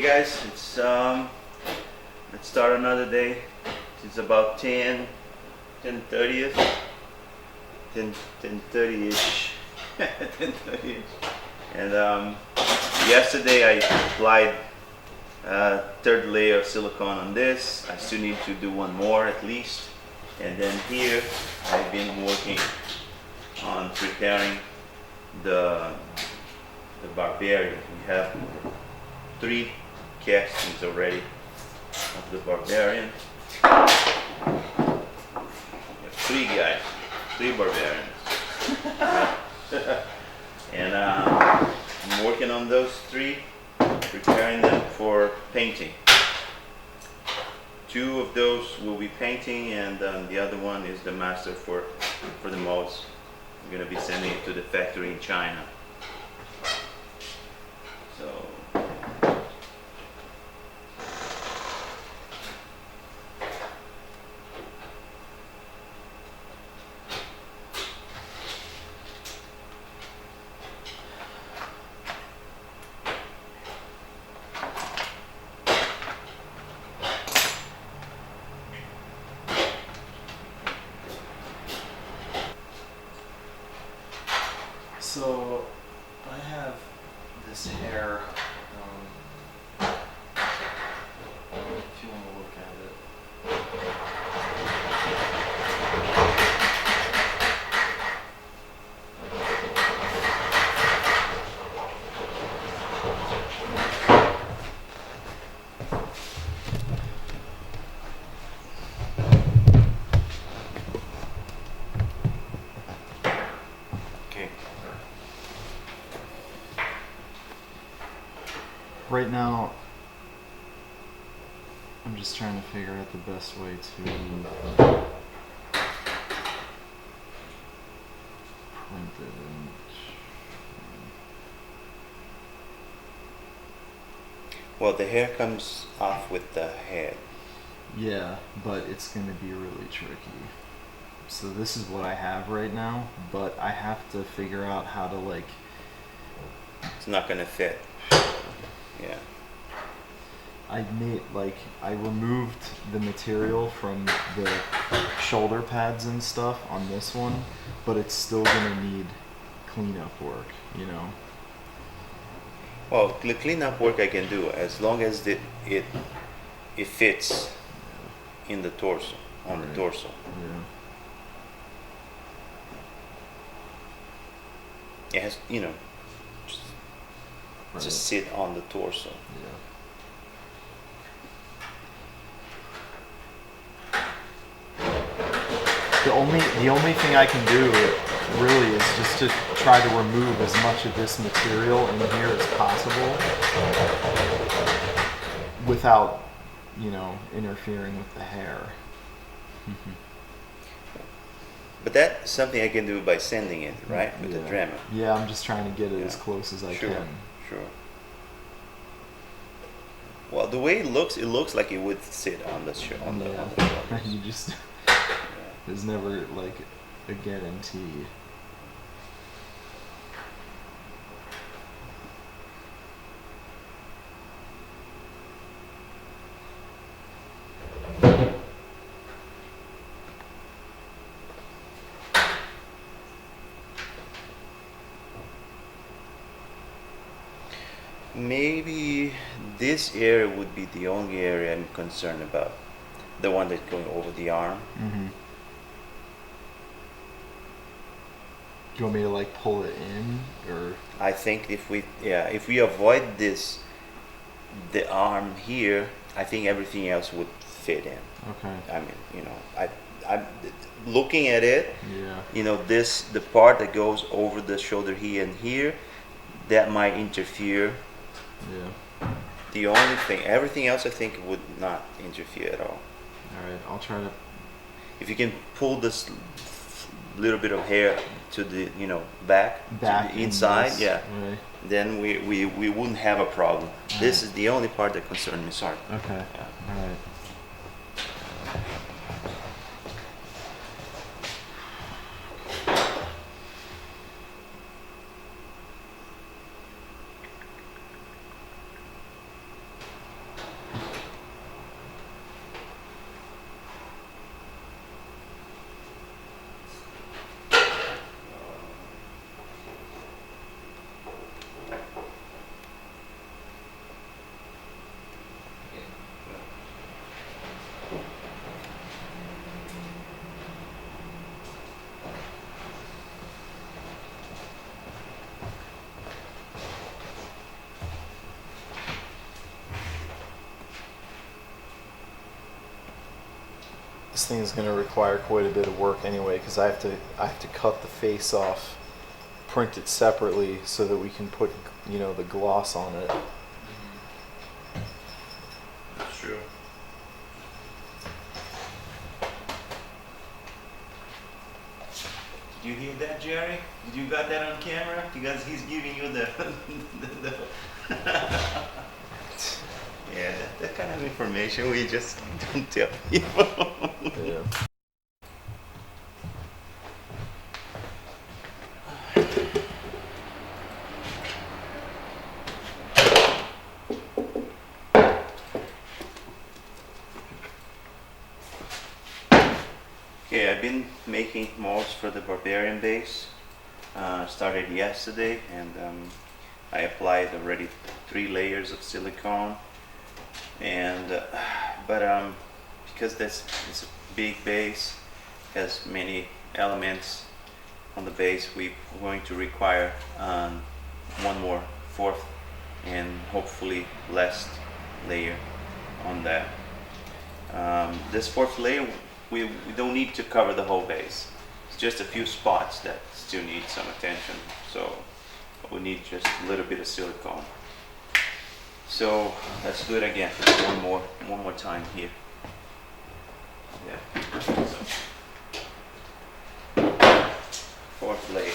Guys, let's start another day. It's about 10:30ish, 10:30ish, 10:30ish. And yesterday I applied third layer of silicone on this. I still need to do one more at least. And then here I've been working on preparing the Barbarian. We have 3 castings already of the Barbarian. We have 3 guys, 3 Barbarians. And I'm working on those 3, preparing them for painting. 2 of those will be painting, and the other one is the master for the molds. We're going to be sending it to the factory in China. So So, I have this hair, if you want to look at it. okay. Right now, I'm just trying to figure out the best way to print it. Well, the hair comes off with the head. Yeah, but it's going to be really tricky. So this is what I have right now, but I have to figure out how to It's not going to fit. Yeah. I removed the material from the shoulder pads and stuff on this one, but it's still gonna need cleanup work, you know? Well, the cleanup work I can do as long as it fits in the torso, on the torso. Yeah. It has, just sit on the torso. Yeah. The only thing I can do really is just to try to remove as much of this material in here as possible without, interfering with the hair. But that's something I can do by sanding it, right? With the Dremel. Yeah, I'm just trying to get it as close as I can. Sure. Well, the way it looks like it would sit on the on the shoulders. You just there's never a guarantee. Maybe this area would be the only area I'm concerned about. The one that's going over the arm. Mm-hmm. Do you want me to pull it in, or? I think if we avoid the arm here, I think everything else would fit in. Okay. I mean, I'm looking at it. Yeah. The part that goes over the shoulder here and here, that might interfere. Yeah. The only thing, everything else I think would not interfere at all. All right, I'll try to. If you can pull this little bit of hair to the back to the inside, Right. then we wouldn't have a problem. This is the only part that concerns me. Sorry. Okay. Yeah. All right. This thing is going to require quite a bit of work anyway, because I have to cut the face off, print it separately so that we can put, you know, the gloss on it. That's true. Did you hear that, Jerry? Did you got that on camera? Because he's giving you the, the yeah, that kind of information we just don't tell people. Yeah. Okay, I've been making molds for the Barbarian base. Started yesterday, and I applied already 3 layers of silicone. And because this is a big base, has many elements on the base, we're going to require one more 4th and hopefully last layer on that. This 4th layer, we don't need to cover the whole base. It's just a few spots that still need some attention, so we need just a little bit of silicone. So let's do it again one more time here. Yeah. So, 4th layer.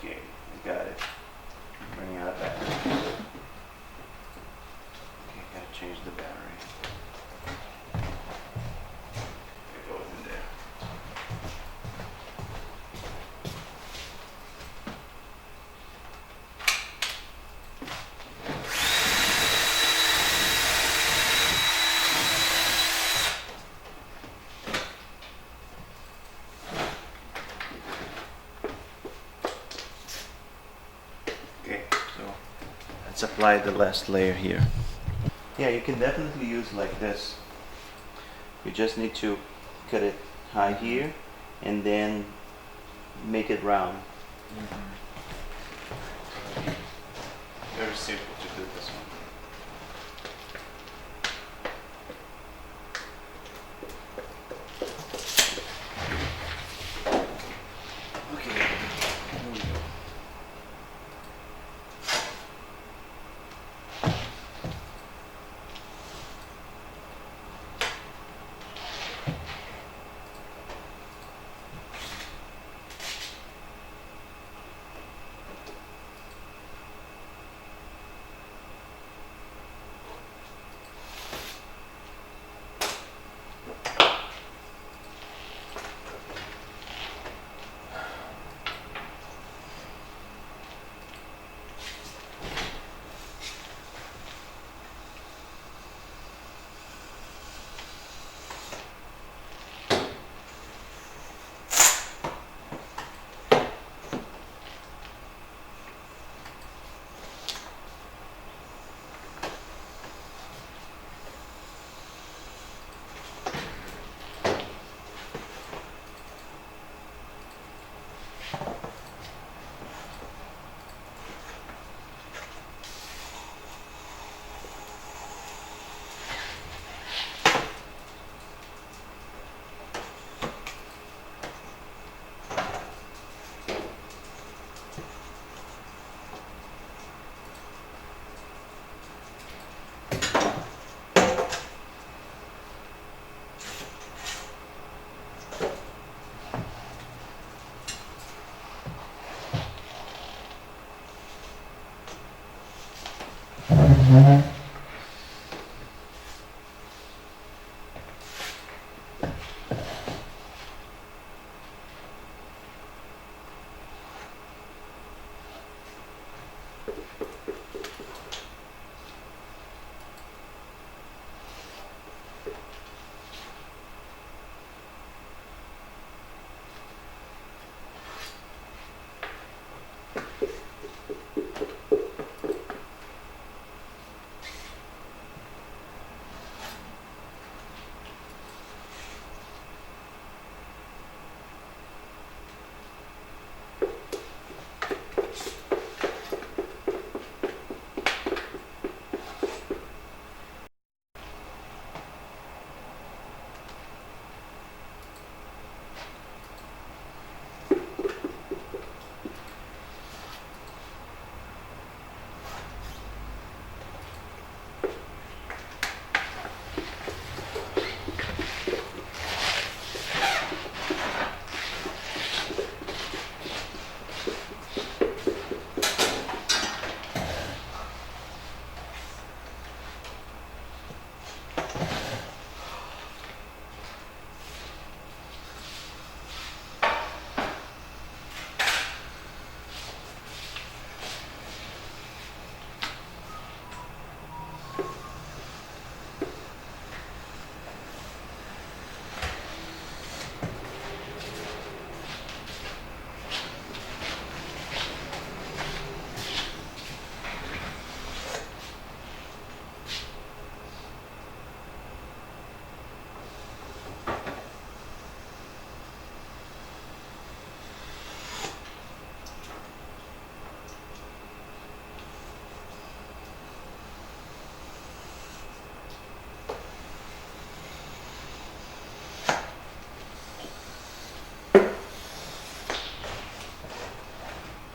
Okay, I got it. Bring out a battery. Okay, gotta change the battery. It goes in there. Okay, so let's apply the last layer here. Yeah, you can definitely use like this. You just need to cut it high here and then make it round. Very simple to do this one. Okay, here we go.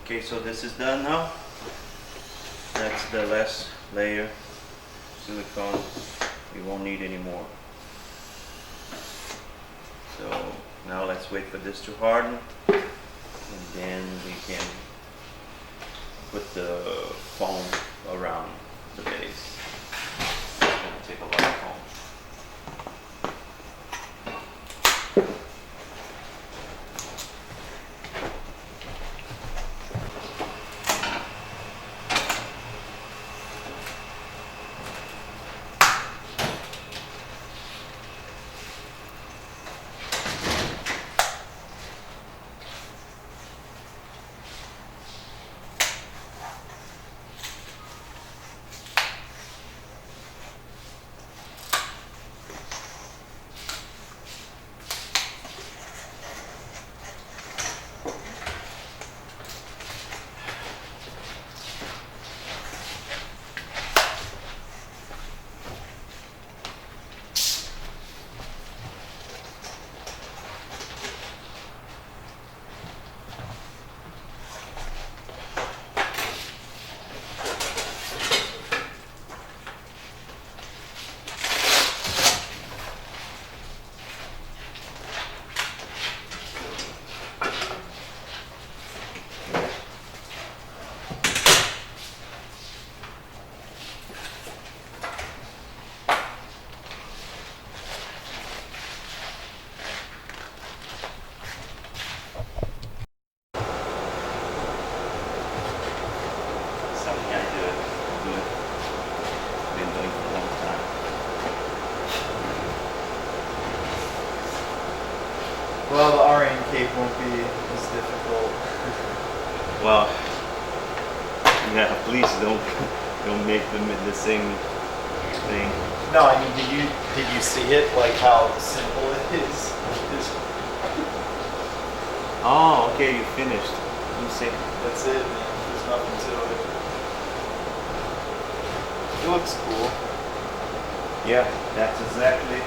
Okay, so this is done now. That's the last layer, silicone. We won't need any more. So now let's wait for this to harden, and then we can put the foam around the base. It's gonna take a lot of foam. Something I do good. Been doing for a long time. Well, the Arian cape won't be as difficult. Well, yeah, please don't make them the same thing. No, I mean, did you see it? Like how simple it is? Oh, okay, you finished. You say That's it, man. There's nothing to it. It looks cool. yeah, that's exactly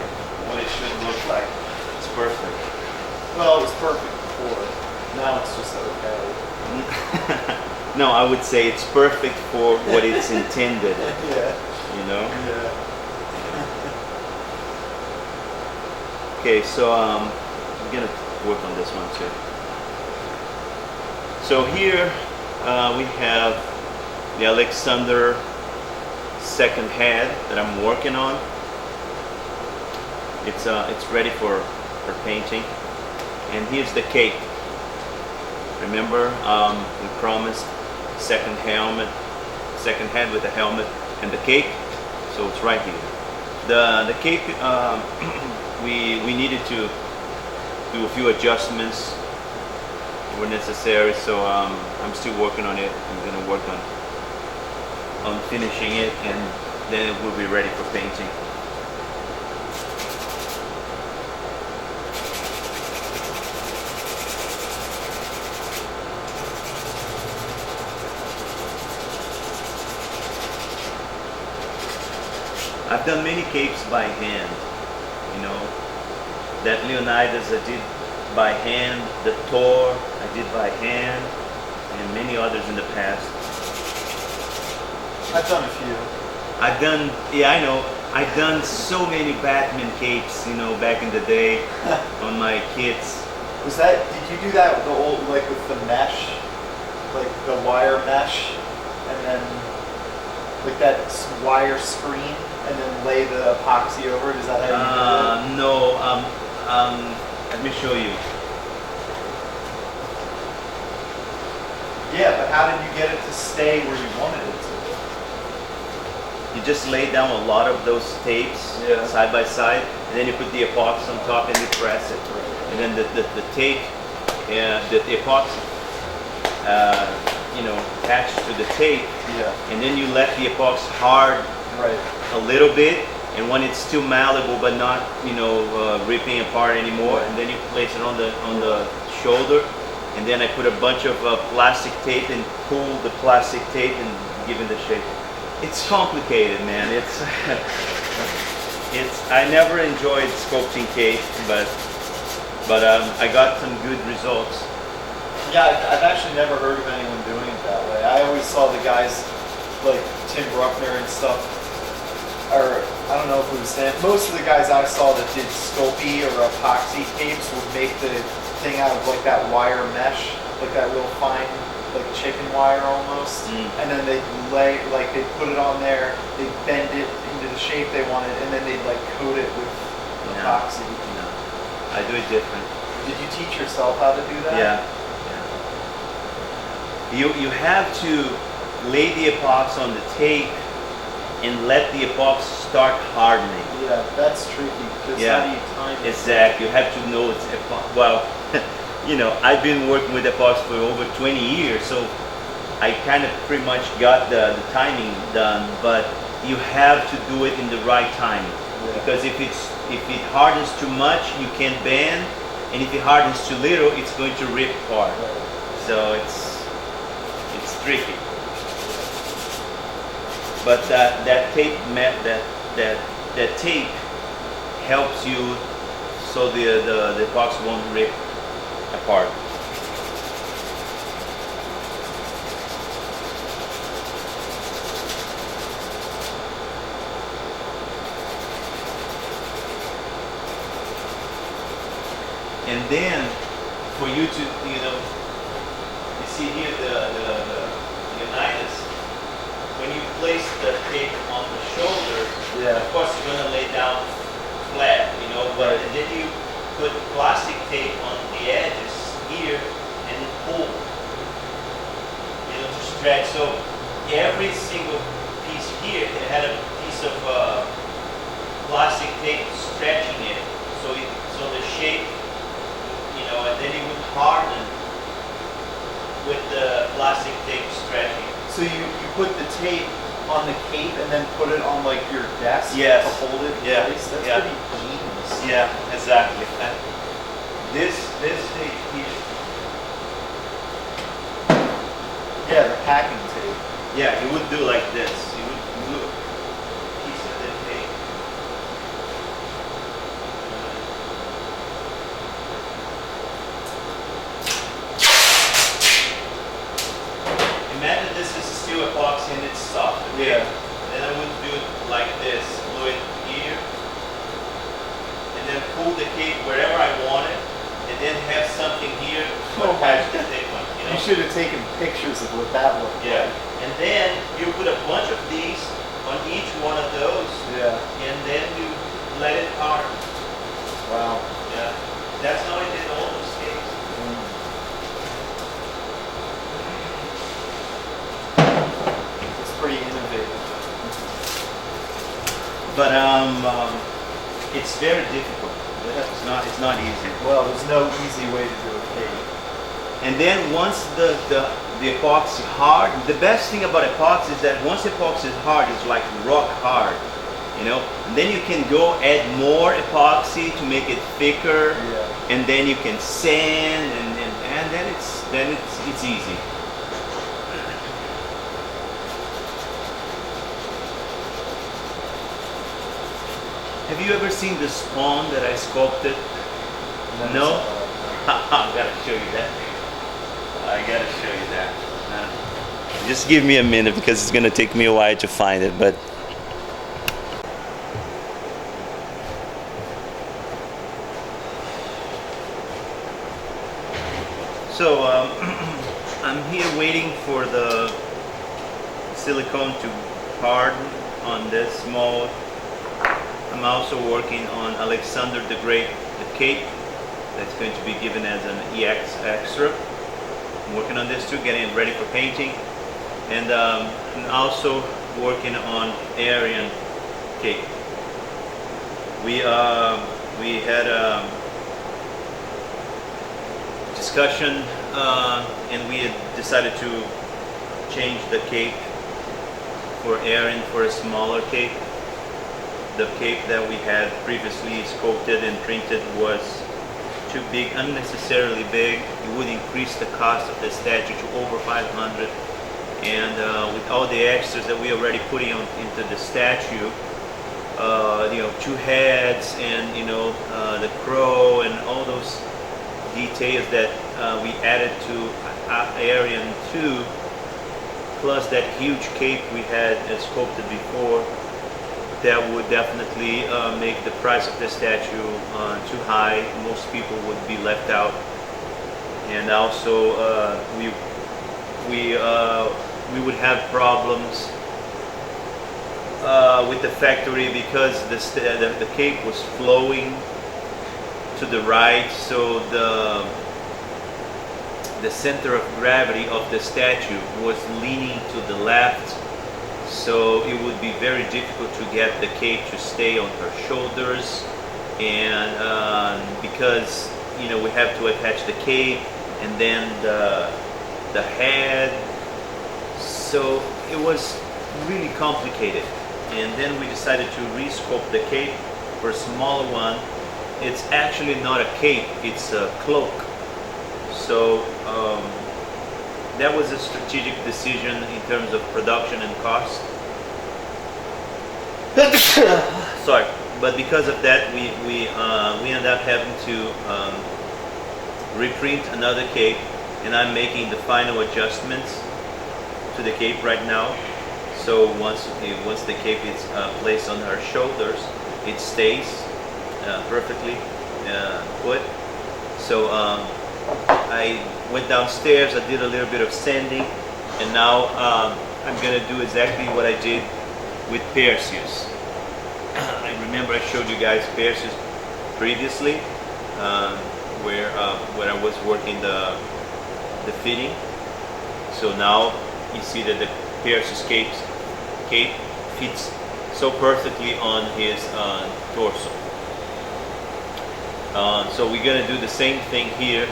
what it should look like. It's perfect. Well, it was perfect before. Now it's just okay. No, I would say it's perfect for what it's intended. Yeah. You know. Yeah. Okay, so I'm gonna work on this one too. So here we have the Alexander second head that I'm working on. It's ready for painting, and here's the cape. Remember, we promised second head with the helmet and the cape. So it's right here. The cape we needed to do a few adjustments were necessary, so I'm still working on it. I'm gonna work on finishing it, and then it will be ready for painting. I've done many capes by hand, you know. That Leonidas I did by hand, the Thor I did by hand, and many others in the past. I've done a few. Yeah, I know. I've done so many Batman capes, you know, back in the day on my kits. Did you do that with the old, like with the mesh? Like the wire mesh? And then, like that wire screen? And then lay the epoxy over it? Is that how you do it? No, let me show you. Yeah, but how did you get it to stay where you wanted it to? You just lay down a lot of those tapes side by side, and then you put the epoxy on top and you press it. And then the tape, the epoxy, you know, attached to the tape. Yeah. And then you let the epoxy hard a little bit, and when it's still malleable but not, you know, ripping apart anymore, and then you place it on the shoulder, and then I put a bunch of plastic tape and pull the plastic tape and give it the shape. It's complicated, man. It's I never enjoyed sculpting cake, but I got some good results. Yeah, I've actually never heard of anyone doing it that way. I always saw the guys like Tim Bruckner and stuff, or I don't know if it was them. Most of the guys I saw that did Sculpey or epoxy tapes would make the thing out of like that wire mesh, like that real fine, like chicken wire almost. And then they'd they'd put it on there, they'd bend it into the shape they wanted, and then they'd like coat it with epoxy. No, I do it different. Did you teach yourself how to do that? Yeah. You have to lay the epoxy on the tape and let the epoxy start hardening. Yeah, that's tricky because how do you time it? Exactly. You have to know it's epoxy. Well, you know, I've been working with epoxy for over 20 years, so I kind of pretty much got the timing done. But you have to do it in the right timing, because if it hardens too much, you can't bend, and if it hardens too little, it's going to rip apart. So it's tricky. But that tape that tape helps you so the epoxy won't rip apart. And then for you to, you see here the Unitas, when you place the tape on the shoulder, of course you're going to lay down flat, but then you put plastic tape on the edges here and pull, to stretch. So every single piece here, it had a piece of plastic tape stretching it, so the shape, and then it would harden with the plastic tape stretching. So you put the tape on the cape and then put it on like your desk Yes. to hold it in place? That's pretty genius. Yeah, exactly. And this tape here. Yeah, the packing tape. Yeah, you would do like this. You would glue a piece of the tape. Imagine this is steel epoxy and it's soft. Okay? Yeah. Then I would do it like this. Glue it here. And then pull the cape wherever I want it. And then have something here to attach the tape on. You should have taken pictures of what that looked like. And then you put a bunch of these on each one of those. Yeah. And then you let it harden. Wow. Yeah. That's how I did all those things. It's pretty innovative. But it's very difficult. It's not easy. Well, there's no easy way to do a cake. And then once the epoxy hard, the best thing about epoxy is that once epoxy is hard, it's like rock hard, And then you can go add more epoxy to make it thicker, and then you can sand, and then it's easy. Have you ever seen the spawn that I sculpted? No? I gotta show you that. Just give me a minute because it's gonna take me a while to find it, but so I'm here waiting for the silicone to harden on this mold. I'm also working on Alexander the Great, the cape that's going to be given as an EX extra. I'm working on this too, getting it ready for painting, and also working on Aryan cape. We had a discussion, and we had decided to change the cape for Aryan for a smaller cape. The cape that we had previously sculpted and printed was too big, unnecessarily big. It would increase the cost of the statue to over 500. And with all the extras that we already putting into the statue, two heads and the crow and all those details that we added to Arian 2, plus that huge cape we had sculpted before, that would definitely make the price of the statue too high. Most people would be left out, and also we would have problems with the factory because the cape was flowing to the right, so the center of gravity of the statue was leaning to the left, so it would be very difficult to get the cape to stay on her shoulders, and because we have to attach the cape and then the head, so it was really complicated. And then we decided to resculpt the cape for a smaller one. It's actually not a cape, it's a cloak. So that was a strategic decision in terms of production and cost. Sorry, but because of that, we ended up having to reprint another cape, and I'm making the final adjustments to the cape right now. So once the cape is placed on her shoulders, it stays perfectly put. So I went downstairs, I did a little bit of sanding, and now I'm gonna do exactly what I did with Perseus. I remember I showed you guys Perseus previously, where when I was working the fitting. So now you see that the Perseus cape fits so perfectly on his torso. So we're gonna do the same thing here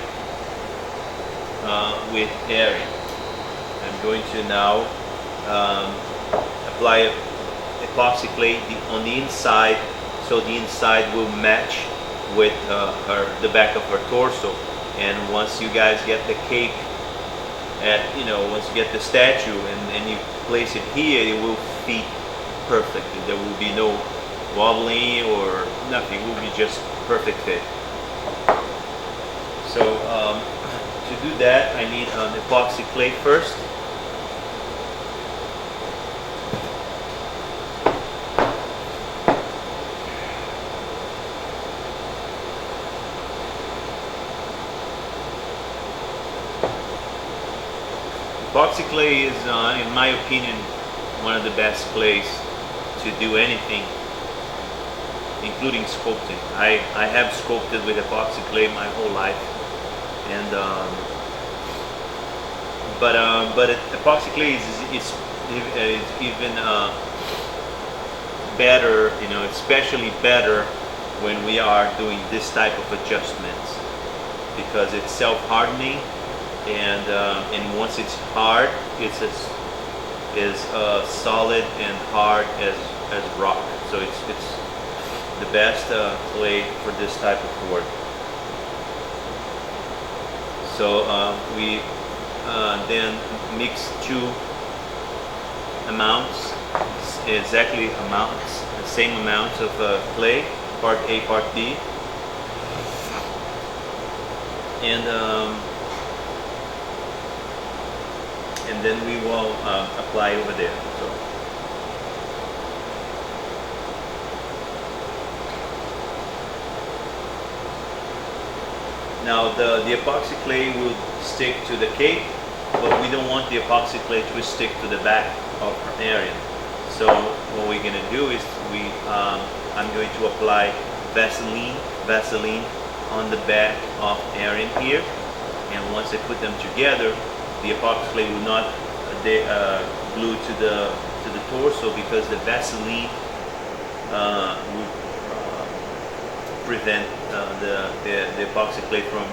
with Arian. I'm going to now apply epoxy clay on the inside, so the inside will match with the back of her torso. And once you guys get the cape once you get the statue and you place it here, it will fit perfectly. There will be no wobbling or nothing. It will be just perfect fit. So to do that, I need an epoxy clay first. Epoxy clay is, in my opinion, one of the best clays to do anything, including sculpting. I have sculpted with epoxy clay my whole life, and but epoxy clay is even better, especially better when we are doing this type of adjustments, because it's self-hardening. And once it's hard, it's as solid and hard as rock. So it's the best clay for this type of work. So we then mix two amounts, exactly amounts, the same amounts of clay, part A, part B, and then we will apply over there. So now the epoxy clay will stick to the cape, but we don't want the epoxy clay to stick to the back of our Arian. So what we're gonna do is I'm going to apply Vaseline on the back of Arian here, and once I put them together, the epoxy clay will not glue to the torso, because the Vaseline will prevent the epoxy clay from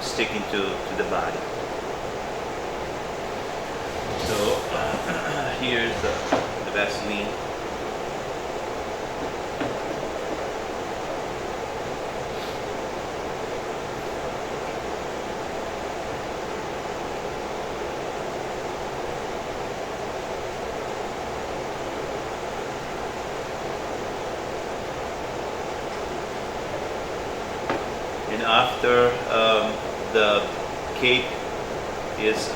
sticking to the body. So here's the Vaseline. and after the cape is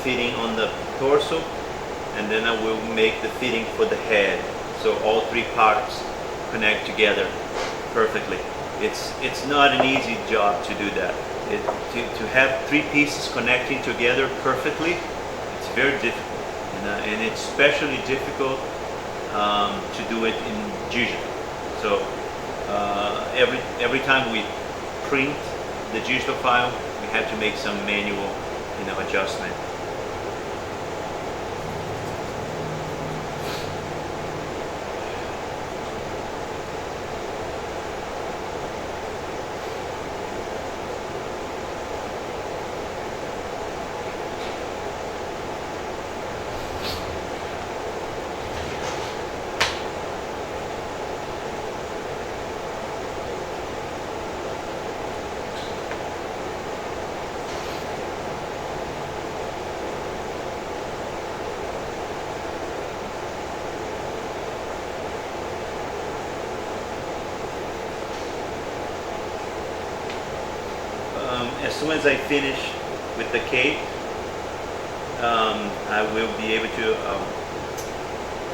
fitting on the torso, and then I will make the fitting for the head, so all three parts connect together perfectly. It's not an easy job to do that. To have three pieces connecting together perfectly, it's very difficult, and it's especially difficult to do it in digital. So every time we print the digital file, we have to make some manual, adjustment. As soon as I finish with the cape, I will be able to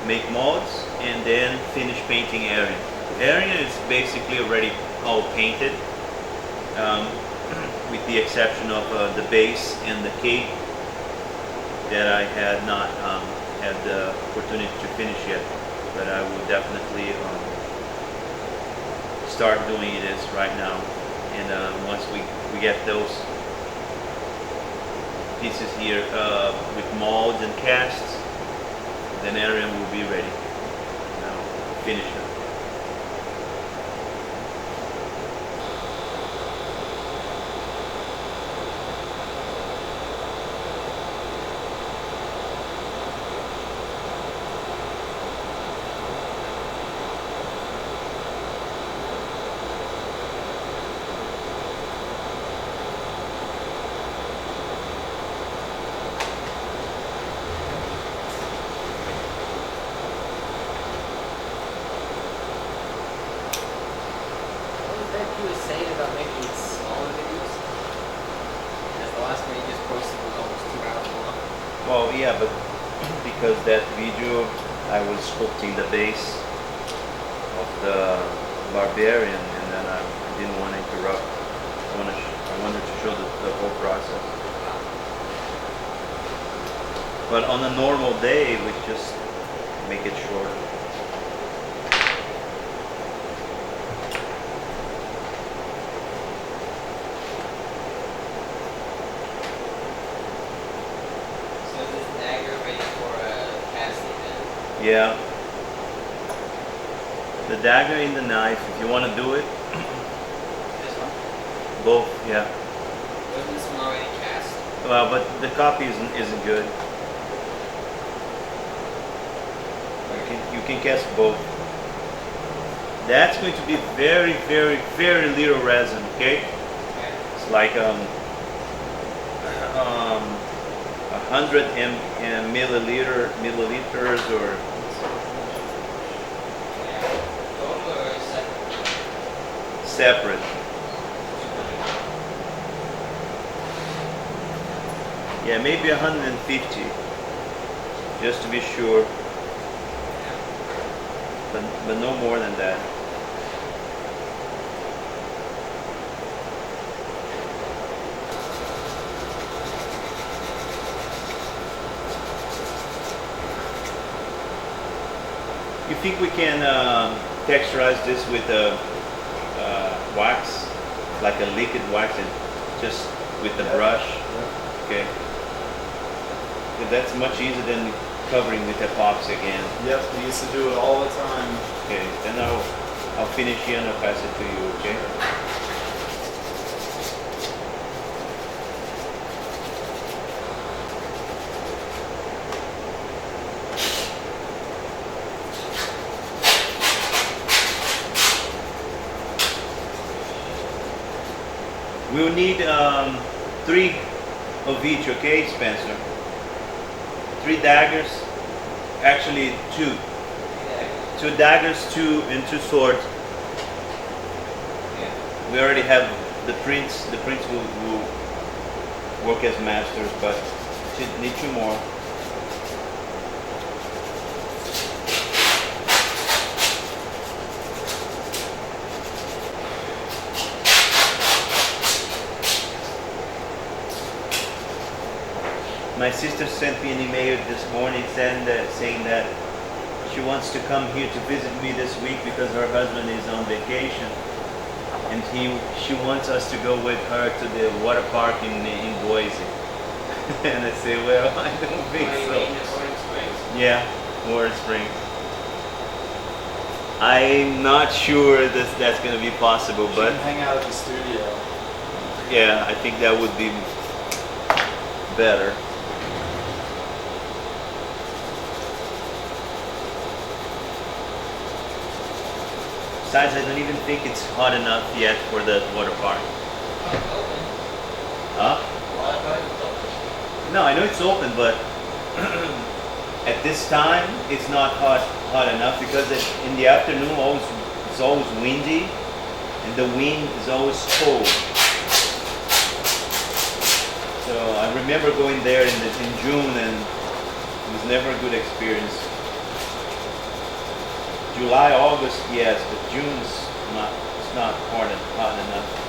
make molds and then finish painting area. Area is basically already all painted, with the exception of the base and the cape that I had not had the opportunity to finish yet, but I will definitely start doing this right now. And once we get those pieces here with molds and casts, then area will be ready. Now finish it. He was saying about making smaller videos. As the last one he just posted was almost 2 hours long. Well, yeah, but because that video I was sculpting the base of the barbarian, and then I didn't want to interrupt. I wanted to show the whole process. But on a normal day, we just make it short. Yeah. The dagger in the knife, if you want to do it. This one? Both, yeah. Wasn't this one already cast? Well, but the copy isn't good. You can cast both. That's going to be very, very, very little resin, okay? Okay. It's like 100 milliliters or Total or separate? separate. Yeah, maybe 150, just to be sure, but no more than that. You think we can texturize this with a wax, like a liquid wax, and just with the brush? Yeah. Okay. But that's much easier than covering with epoxy again. Yep, we used to do it all the time. Okay, then I'll finish here and I'll pass it to you, okay? We'll need 3 of each, okay, Spencer? 3 daggers, actually 2. 2 daggers, 2 and 2 swords. we already have the prints. The prints will work as masters, but need two more. My sister sent me an email this morning saying that she wants to come here to visit me this week because her husband is on vacation, and she wants us to go with her to the water park in Boise. And I say, well, I don't think so. Yeah, Warren Springs. I'm not sure that's going to be possible, You but can hang out at the studio. yeah, I think that would be better. Besides, I don't even think it's hot enough yet for the water park. Huh? No, I know it's open, but at this time it's not hot enough because in the afternoon it's always windy, and the wind is always cold. So I remember going there in June, and it was never a good experience. July, August, yes, but June's not. It's not hot enough.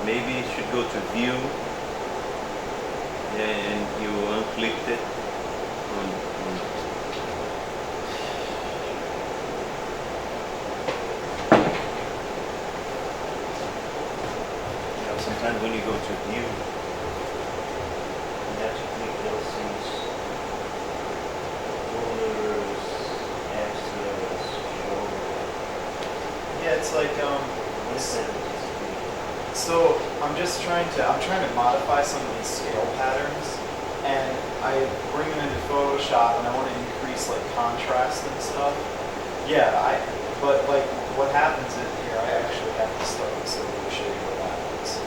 Maybe you should go to view, and you unclicked it on You have some sometimes when you go to view, you have to click those things. Folders, extras, show. Yeah, it's like What is that? so I'm trying to modify some of these scale patterns, and I bring them into Photoshop, and I want to increase like contrast and stuff. Yeah, but like what happens in here, I actually have to start this over to show you what happens.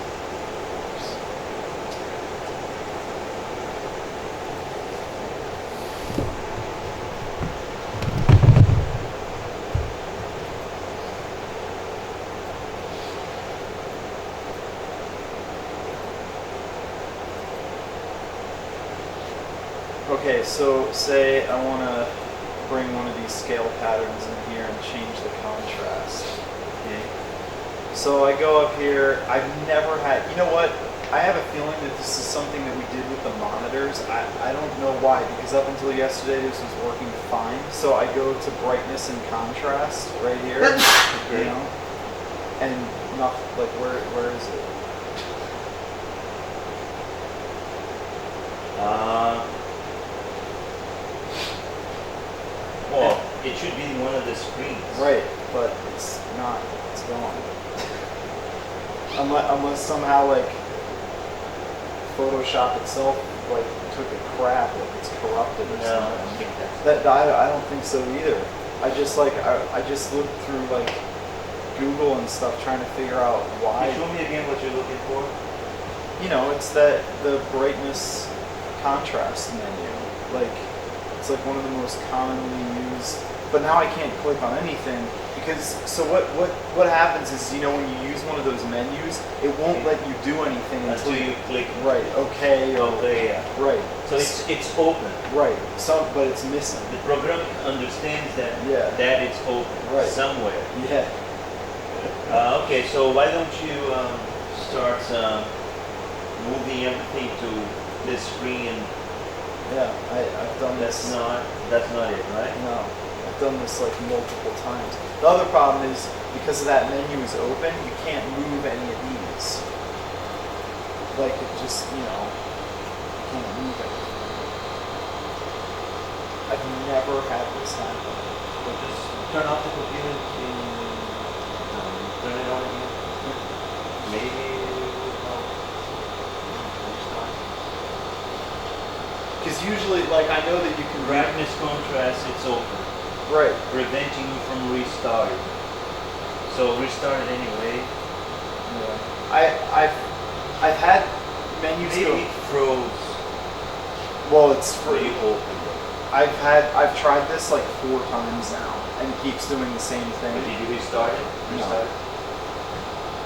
Okay, so say I want to bring one of these scale patterns in here and change the contrast. Okay. So I go up here, I've never had, you know what? I have a feeling that this is something that we did with the monitors. I don't know why, because up until yesterday this was working fine. So I go to brightness and contrast right here, you know, and nothing, like where is it? Well, it should be in one of the screens. Right, but it's not, it's gone. Unless somehow like Photoshop itself like took a crap, like it's corrupted or No, I something. don't think that's That I don't think so either. I just looked through like Google and stuff trying to figure out why. Can you show me again what you're looking for? You know, it's the brightness contrast menu. Like it's like one of the most commonly used. But now I can't click on anything because so what happens is, you know, when you use one of those menus, it won't let you do anything Until you click. right, okay, or Okay, yeah. right. So it's open. Right. But it's missing. The program understands that Yeah. that it's open Right. somewhere. Yeah. Okay, so why don't you start moving everything to this screen? Yeah. I've done this. That's not it, right? No. I've done this like multiple times. The other problem is because that menu is open, you can't move any of these. Like it just, you know, you can't move anything. I've never had this happen. Well, just turn off the computer and turn it on again. Maybe Because usually, like, I know that you can brightness contrast, it's open, right. preventing you from restarting. So restart it anyway. Yeah. I've had menus Maybe go. it froze Well, it's when free. you opened it. I've tried this like 4 times now, and it keeps doing the same But thing. did you restart it? No. Restart it.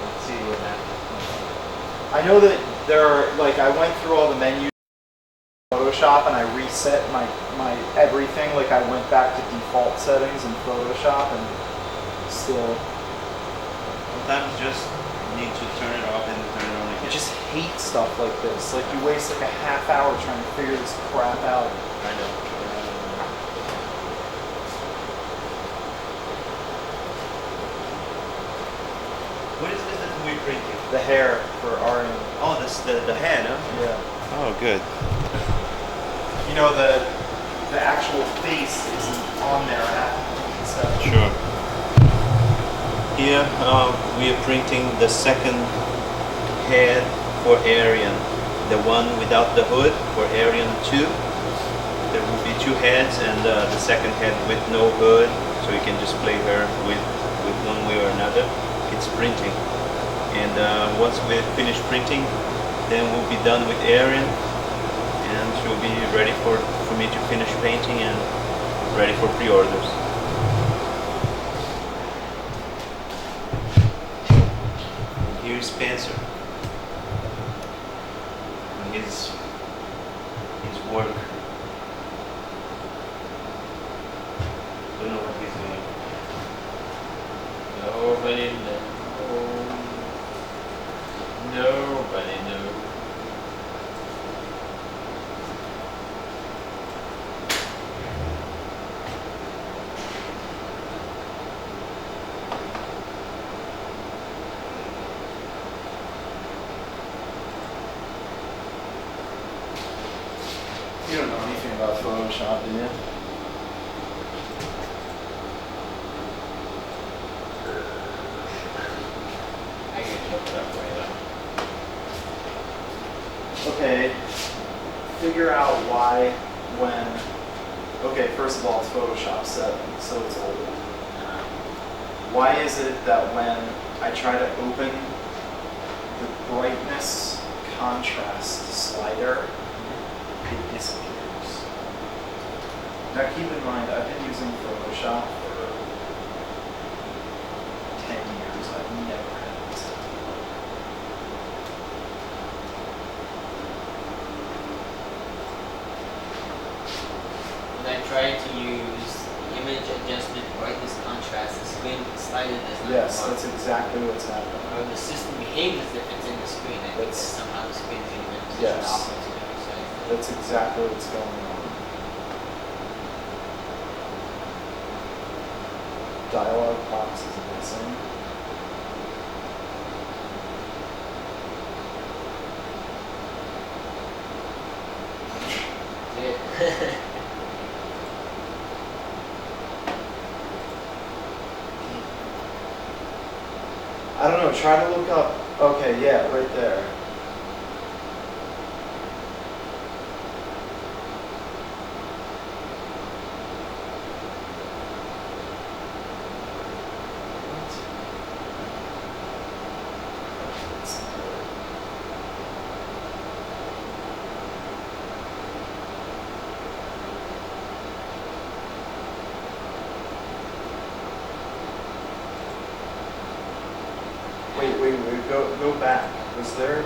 Let's see what happens. I know that there are, like, I went through all the menus in Photoshop and I reset my everything. Like, I went back to default settings in Photoshop and still. Sometimes just need to turn it off and turn it on I again. just hate stuff like this. Like, you waste like a half hour trying to figure this crap out. I know. What is this that we're printing? The hair for Arian. Oh, this the head, huh? Yeah. Oh, good. You know, the actual face isn't on there and stuff. Sure. Here we are printing the second head for Arian, the one without the hood for Arian 2. There will be 2 heads and the second head with no hood, so you can display her with one way or another. It's printing, and once we finish printing, then we'll be done with Arian, and she'll be ready for me to finish painting and ready for pre-orders. Here's Spencer and his work. Don't know what he's doing. Nobody knows. Nobody knows. about Photoshop, do you? I can look it up for you though. Okay, figure out why, when. Okay, first of all, it's Photoshop 7, so it's old. Why is it that when I try to open the brightness contrast slider, it disappears? Now keep in mind, I've been using Photoshop for 10 years. I've never had this happen. When I tried to use image adjustment brightness contrast, the screen slider does not Yes, work. that's exactly what's happening. Or the system behaves as if it's in the screen. I think that That's- somehow the screen's in the position Yes. opposite to the other side. That's exactly what's going on. Dialog box is missing. Yeah. I don't know, try to look up, okay, yeah, right there. Wait, go back. Was there?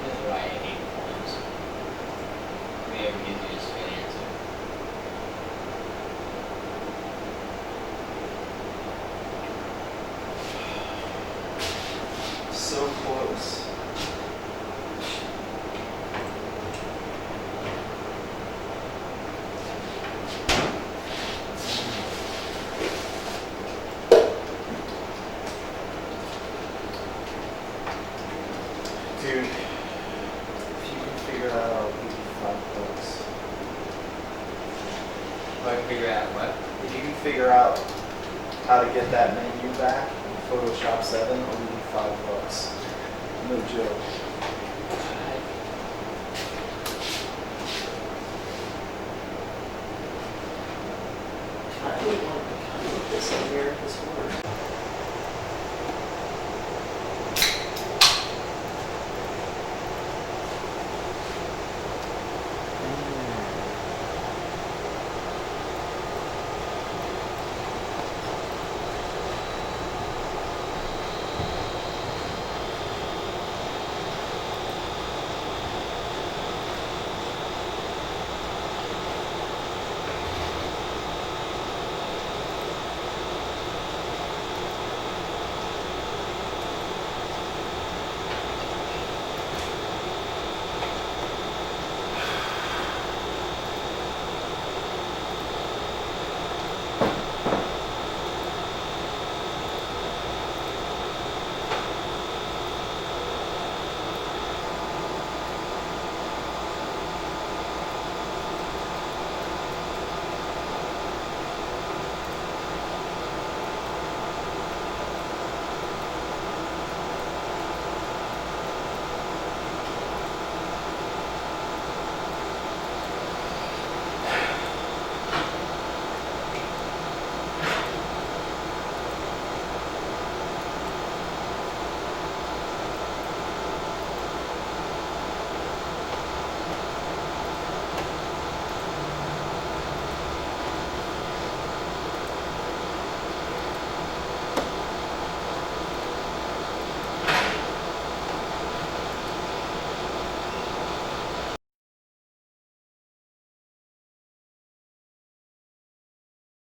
That's why I hate forms. We ever give you a straight answer. So close. Dude, if you can figure that out, it'll be $5. If I can figure out what? If you can figure out how to get that menu back in Photoshop 7, it'll be $5. No joke. I really want to put this in here, this word.